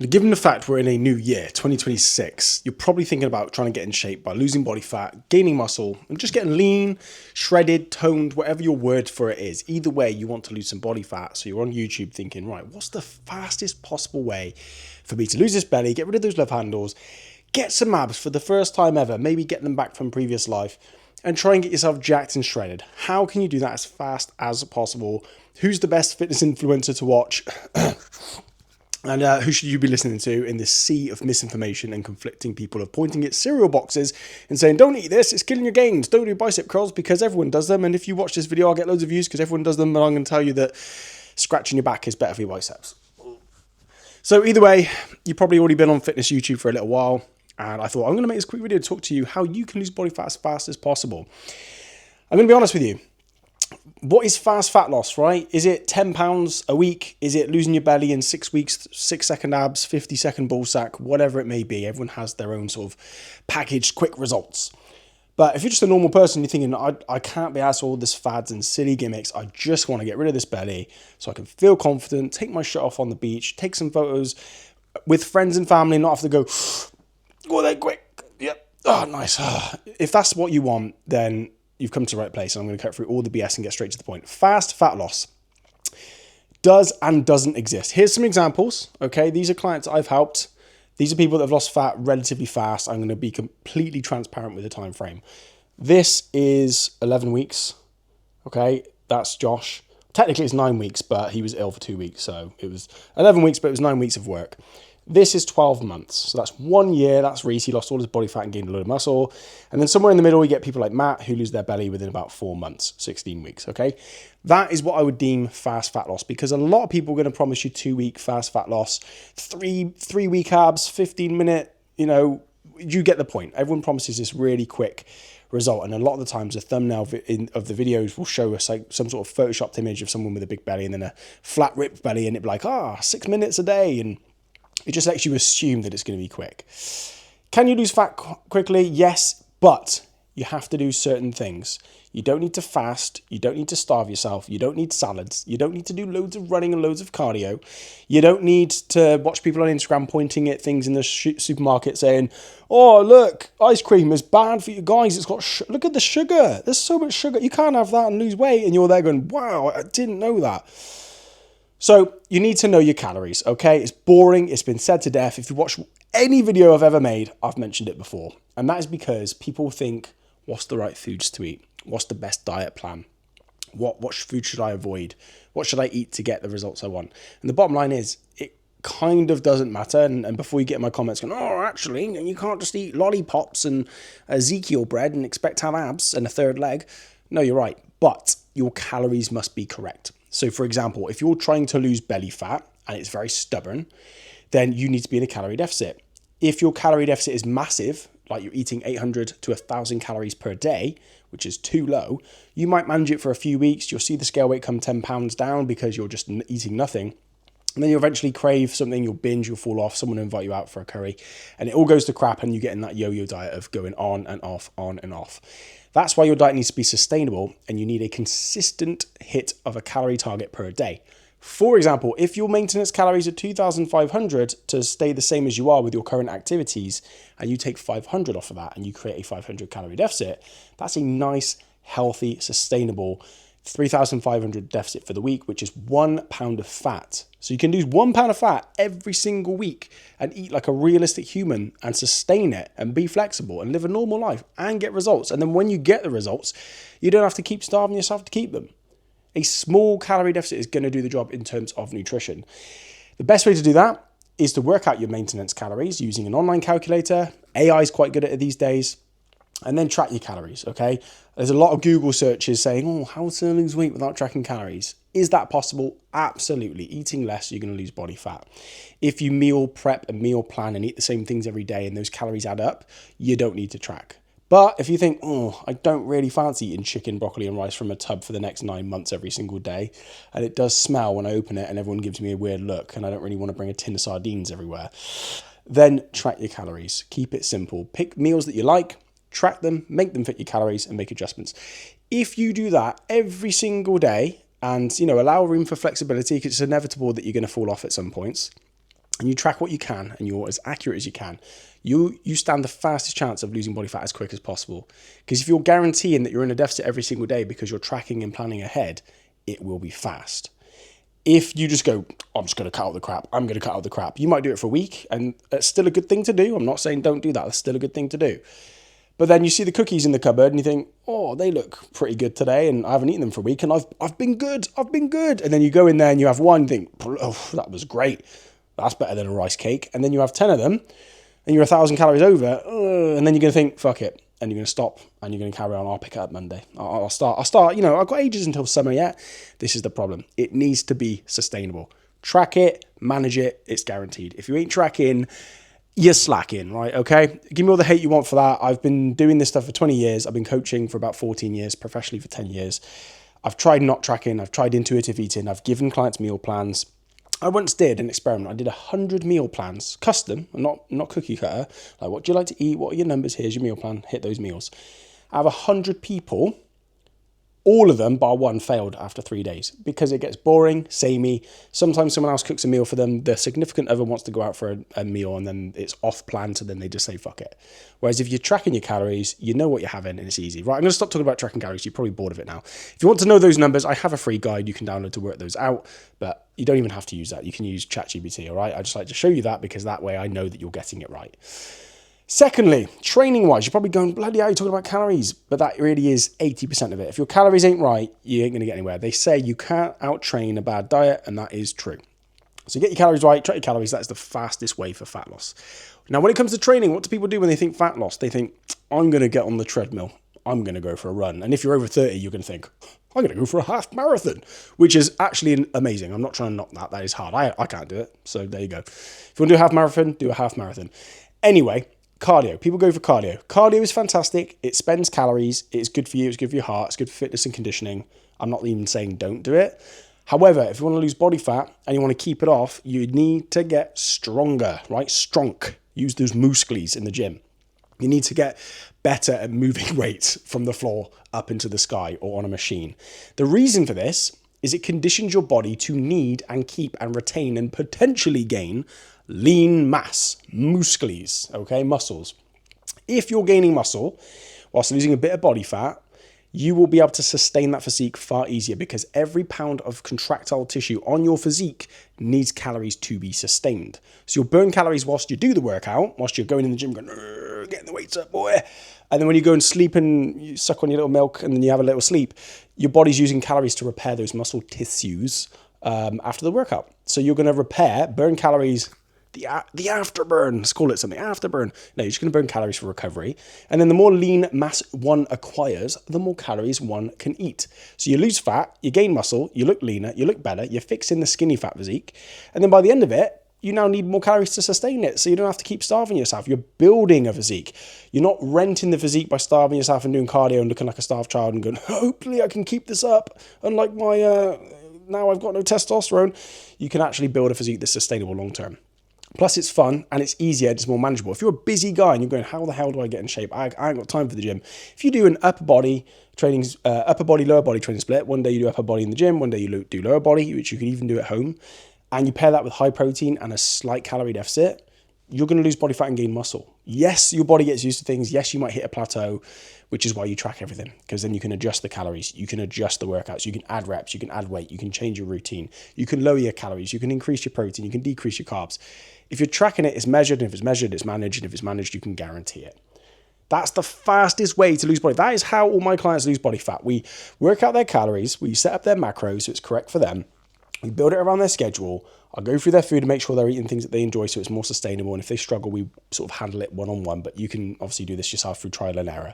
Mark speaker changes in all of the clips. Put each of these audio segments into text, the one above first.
Speaker 1: Given the fact we're in a new year, 2026, you're probably thinking about trying to get in shape by losing body fat, gaining muscle, and just getting lean, shredded, toned, whatever your word for it is. Either way, you want to lose some body fat. So you're on YouTube thinking, right, what's the fastest possible way for me to lose this belly, get rid of those love handles, get some abs for the first time ever, maybe get them back from previous life, and try and get yourself jacked and shredded. How can you do that as fast as possible? Who's the best fitness influencer to watch? And who should you be listening to in this sea of misinformation and conflicting people of pointing at cereal boxes and saying, don't eat this, it's killing your gains. Don't do bicep curls because everyone does them. And if you watch this video, I'll get loads of views because everyone does them. But I'm going to tell you that scratching your back is better for your biceps. So either way, you've probably already been on fitness YouTube for a little while. And I thought I'm going to make this quick video to talk to you how you can lose body fat as fast as possible. I'm going to be honest with you. What is fast fat loss, right? Is it 10 pounds a week? Is it losing your belly in 6 weeks, 6-second abs, 50-second ball sack, whatever it may be? Everyone has their own sort of packaged quick results. But if you're just a normal person, you're thinking, I can't be asked all this fads and silly gimmicks. I just want to get rid of this belly so I can feel confident, take my shirt off on the beach, take some photos with friends and family, not have to go there quick. Yep. Oh, nice. If that's what you want, then you've come to the right place, and I'm going to cut through all the BS and get straight to the point. Fast fat loss does and doesn't exist. Here's some examples, okay? These are clients I've helped. These are people that have lost fat relatively fast. I'm going to be completely transparent with the time frame. This is 11 weeks, okay? That's Josh. Technically, it's 9 weeks, but he was ill for 2 weeks, so it was 11 weeks, but it was 9 weeks of work. This is 12 months. So that's 1 year. That's Reese. He lost all his body fat and gained a load of muscle. And then somewhere in the middle, you get people like Matt who lose their belly within about 4 months, 16 weeks. Okay. That is what I would deem fast fat loss, because a lot of people are going to promise you 2-week fast fat loss, three-week abs, 15-minute, you get the point. Everyone promises this really quick result. And a lot of the times the thumbnail of the videos will show us like some sort of photoshopped image of someone with a big belly and then a flat ripped belly. And it'd be like, 6 minutes a day. And it just lets you assume that it's going to be quick. Can you lose fat quickly? Yes, but you have to do certain things. You don't need to fast. You don't need to starve yourself. You don't need salads. You don't need to do loads of running and loads of cardio. You don't need to watch people on Instagram pointing at things in the supermarket saying, oh, look, ice cream is bad for you guys. It's got look at the sugar. There's so much sugar. You can't have that and lose weight. And you're there going, wow, I didn't know that. So you need to know your calories, okay? It's boring. It's been said to death. If you watch any video I've ever made, I've mentioned it before. And that is because people think, what's the right foods to eat? What's the best diet plan? What food should I avoid? What should I eat to get the results I want? And the bottom line is, it kind of doesn't matter. And before you get in my comments going, oh, actually, you can't just eat lollipops and Ezekiel bread and expect to have abs and a third leg. No, you're right. But your calories must be correct. So for example, if you're trying to lose belly fat and it's very stubborn, then you need to be in a calorie deficit. If your calorie deficit is massive, like you're eating 800 to 1,000 calories per day, which is too low, you might manage it for a few weeks. You'll see the scale weight come 10 pounds down because you're just eating nothing. And then you'll eventually crave something, you'll binge, you'll fall off, someone will invite you out for a curry, and it all goes to crap and you get in that yo-yo diet of going on and off, on and off. That's why your diet needs to be sustainable and you need a consistent hit of a calorie target per day. For example, if your maintenance calories are 2,500 to stay the same as you are with your current activities, and you take 500 off of that and you create a 500 calorie deficit, that's a nice, healthy, sustainable 3,500 deficit for the week, which is 1 pound of fat. So you can lose 1 pound of fat every single week and eat like a realistic human and sustain it and be flexible and live a normal life and get results. And then when you get the results, you don't have to keep starving yourself to keep them. A small calorie deficit is going to do the job in terms of nutrition. The best way to do that is to work out your maintenance calories using an online calculator. AI is quite good at it these days. And then track your calories, okay? There's a lot of Google searches saying, oh, how to lose weight without tracking calories. Is that possible? Absolutely. Eating less, you're going to lose body fat. If you meal prep and meal plan and eat the same things every day and those calories add up, you don't need to track. But if you think, oh, I don't really fancy eating chicken, broccoli and rice from a tub for the next 9 months every single day, and it does smell when I open it and everyone gives me a weird look and I don't really want to bring a tin of sardines everywhere, then track your calories. Keep it simple. Pick meals that you like, track them, make them fit your calories and make adjustments. If you do that every single day and, allow room for flexibility because it's inevitable that you're going to fall off at some points, and you track what you can and you're as accurate as you can, you stand the fastest chance of losing body fat as quick as possible. Because if you're guaranteeing that you're in a deficit every single day because you're tracking and planning ahead, it will be fast. If you just go, I'm just going to cut out the crap, I'm going to cut out the crap, you might do it for a week, and it's still a good thing to do. I'm not saying don't do that. That's still a good thing to do. But then you see the cookies in the cupboard and you think, oh, they look pretty good today, and I haven't eaten them for a week, and I've been good. And then you go in there and you have one and think, oh, that was great. That's better than a rice cake. And then you have 10 of them and you're 1,000 calories over, and then you're going to think, fuck it. And you're going to stop and you're going to carry on. I'll pick it up Monday. I'll start, I've got ages until summer yet. This is the problem. It needs to be sustainable. Track it, manage it. It's guaranteed. If you ain't tracking, you're slacking, right? Okay. Give me all the hate you want for that. I've been doing this stuff for 20 years. I've been coaching for about 14 years, professionally for 10 years. I've tried not tracking. I've tried intuitive eating. I've given clients meal plans. I once did an experiment. I did 100 meal plans, custom, not cookie cutter. Like, what do you like to eat? What are your numbers? Here's your meal plan. Hit those meals. Out of 100 people, all of them, bar one, failed after 3 days because it gets boring, samey. Sometimes someone else cooks a meal for them. The significant other wants to go out for a meal and then it's off plan, so then they just say, fuck it. Whereas if you're tracking your calories, you know what you're having and it's easy. Right, I'm going to stop talking about tracking calories. You're probably bored of it now. If you want to know those numbers, I have a free guide you can download to work those out, but you don't even have to use that. You can use ChatGPT, all right? I just like to show you that because that way I know that you're getting it right. Secondly, training-wise, you're probably going, bloody hell, you're talking about calories, but that really is 80% of it. If your calories ain't right, you ain't going to get anywhere. They say you can't out-train a bad diet, and that is true. So get your calories right, track your calories. That's the fastest way for fat loss. Now, when it comes to training, what do people do when they think fat loss? They think, I'm going to get on the treadmill. I'm going to go for a run. And if you're over 30, you're going to think, I'm going to go for a half marathon, which is actually amazing. I'm not trying to knock that. That is hard. I can't do it. So there you go. If you want to do a half marathon, do a half marathon. Anyway, cardio. People go for cardio. Cardio is fantastic. It spends calories. It's good for you. It's good for your heart. It's good for fitness and conditioning. I'm not even saying don't do it. However, if you want to lose body fat and you want to keep it off, you need to get stronger, right? Strong. Use those muscles in the gym. You need to get better at moving weights from the floor up into the sky or on a machine. The reason for this is it conditions your body to need and keep and retain and potentially gain lean mass, muscles, okay, muscles. If you're gaining muscle whilst losing a bit of body fat, you will be able to sustain that physique far easier because every pound of contractile tissue on your physique needs calories to be sustained. So you'll burn calories whilst you do the workout, whilst you're going in the gym going, getting the weights up, boy. And then when you go and sleep and you suck on your little milk and then you have a little sleep, your body's using calories to repair those muscle tissues after the workout. So you're going to burn calories, the afterburn, let's call it something, afterburn. No, you're just going to burn calories for recovery. And then the more lean mass one acquires, the more calories one can eat. So you lose fat, you gain muscle, you look leaner, you look better, you're fixing the skinny fat physique. And then by the end of it, you now need more calories to sustain it. So you don't have to keep starving yourself. You're building a physique. You're not renting the physique by starving yourself and doing cardio and looking like a starved child and going, hopefully I can keep this up. Unlike my, now I've got no testosterone. You can actually build a physique that's sustainable long term. Plus it's fun and it's easier, it's more manageable. If you're a busy guy and you're going, how the hell do I get in shape? I ain't got time for the gym. If you do an upper body, lower body training split, one day you do upper body in the gym, one day you do lower body, which you can even do at home, and you pair that with high protein and a slight calorie deficit, you're going to lose body fat and gain muscle. Yes, your body gets used to things. Yes, you might hit a plateau, which is why you track everything, because then you can adjust the calories, you can adjust the workouts, you can add reps, you can add weight, you can change your routine, you can lower your calories, you can increase your protein, you can decrease your carbs. If you're tracking it, it's measured, and if it's measured, it's managed, and if it's managed, you can guarantee it. That's the fastest way to lose body. That is how all my clients lose body fat. We work out their calories, we set up their macros so it's correct for them, we build it around their schedule. I'll go through their food and make sure they're eating things that they enjoy so it's more sustainable. And if they struggle, we sort of handle it one-on-one. But you can obviously do this yourself through trial and error.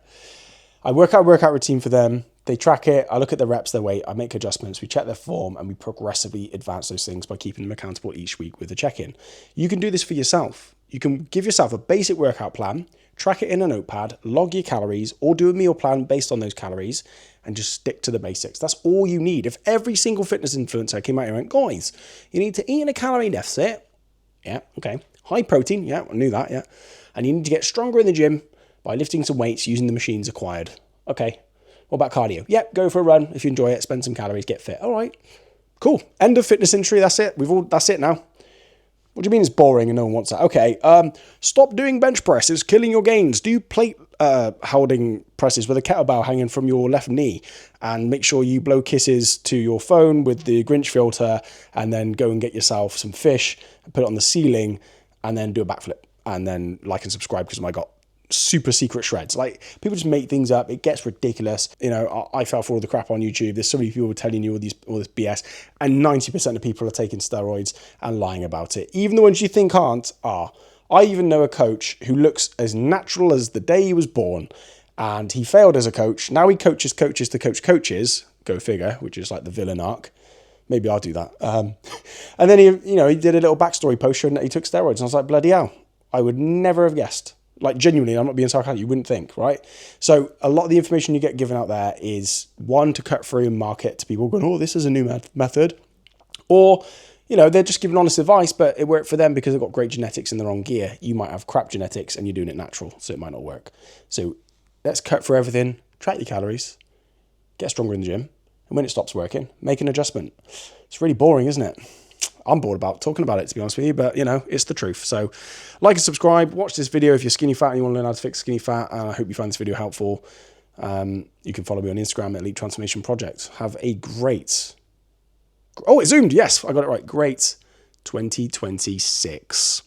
Speaker 1: I work out routine for them. They track it. I look at the reps, their weight. I make adjustments. We check their form and we progressively advance those things by keeping them accountable each week with a check-in. You can do this for yourself. You can give yourself a basic workout plan, track it in a notepad, log your calories, or do a meal plan based on those calories, and just stick to the basics. That's all you need. If every single fitness influencer came out here and went, guys, you need to eat in a calorie deficit. Yeah, okay. High protein. Yeah, I knew that, yeah. And you need to get stronger in the gym by lifting some weights using the machines acquired. Okay. What about cardio? Yeah, go for a run if you enjoy it, spend some calories, get fit. All right. Cool. End of fitness industry. That's it. That's it now. What do you mean it's boring and no one wants that? Okay, stop doing bench press. It's killing your gains. Do plate holding presses with a kettlebell hanging from your left knee, and make sure you blow kisses to your phone with the Grinch filter, and then go and get yourself some fish and put it on the ceiling, and then do a backflip, and then like and subscribe because I got super secret shreds. Like, people just make things up. It gets ridiculous. You know, I fell for all the crap on YouTube. There's so many people telling you all this BS, and 90% of people are taking steroids and lying about it. Even the ones you think aren't are. I even know a coach who looks as natural as the day he was born, and he failed as a coach. Now he coaches coaches to coach coaches. Go figure, which is like the villain arc. Maybe I'll do that. And then he did a little backstory post showing that he took steroids, and I was like, bloody hell, I would never have guessed. Like, genuinely, I'm not being sarcastic, you wouldn't think, right? So a lot of the information you get given out there is, one, to cut through and market to people going, oh, this is a new method. Or, they're just giving honest advice, but it worked for them because they've got great genetics in the wrong gear. You might have crap genetics and you're doing it natural, so it might not work. So let's cut through everything, track your calories, get stronger in the gym, and when it stops working, make an adjustment. It's really boring, isn't it? I'm bored about talking about it, to be honest with you, but it's the truth. So like and subscribe, watch this video if you're skinny fat and you want to learn how to fix skinny fat. I hope you find this video helpful. You can follow me on Instagram at Elite Transformation Project. Have a great, it zoomed, yes, I got it right, great 2026.